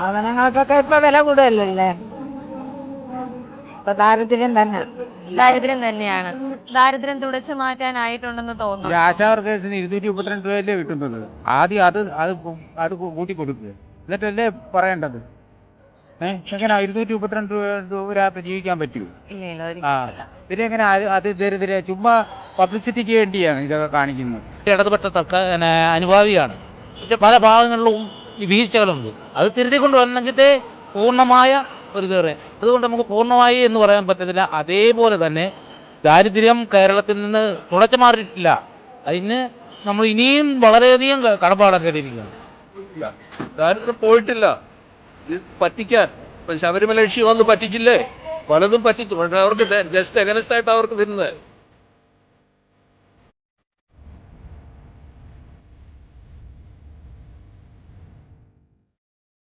സാധനങ്ങൾക്കൊക്കെ ഇപ്പൊ വില കൂടുതലല്ലേ. ഇപ്പൊ ദാരിദ്ര്യം തന്നെ. ദാരിദ്ര്യം തന്നെയാണ്. ദാരിദ്ര്യം തുടച്ചു മാറ്റാനായിട്ടുണ്ടെന്ന് തോന്നുന്നു. ഈ ആശാ വർക്കേഴ്സിന് 232 രൂപയല്ലേ കിട്ടുന്നത്. ആദ്യം അത് കൂട്ടി കൊടുക്കുക, എന്നിട്ടല്ലേ പറയേണ്ടത്. എങ്ങനെ 232 രൂപ ജീവിക്കാൻ പറ്റുമോ? പിന്നെ എങ്ങനെ അത് ദരിദ്ര ചുമ്മാ പബ്ലിസിറ്റിക്ക് വേണ്ടിയാണ് ഇതൊക്കെ കാണിക്കുന്നത്. ഇടതുപെട്ട സർക്കാർ അനുഭാവിയാണ്. പക്ഷെ പല ഭാഗങ്ങളിലും ഈ വീഴ്ചകളുണ്ട്. അത് തിരുത്തിക്കൊണ്ട് വന്നെങ്കിലേ പൂർണ്ണമായ ഒരു കയറി. അതുകൊണ്ട് നമുക്ക് പൂർണ്ണമായി എന്ന് പറയാൻ പറ്റത്തില്ല. അതേപോലെ തന്നെ ദാരിദ്ര്യം കേരളത്തിൽ നിന്ന് തുളച്ചു മാറിയിട്ടില്ല. അതിന് നമ്മൾ ഇനിയും വളരെയധികം കടപ്പാടാക്കേണ്ടിയിരിക്കുകയാണ്. ദാരിദ്ര്യം പോയിട്ടില്ല. ഇത് പറ്റിക്കാൻ ഇപ്പം ശബരിമല ഇഷ്യൂ വന്ന് പറ്റിച്ചില്ലേ, പലതും പറ്റിച്ചു. പക്ഷെ അവർക്ക് ജസ്റ്റ് എഗനസ്റ്റ് ആയിട്ട് അവർക്ക് വരുന്നത്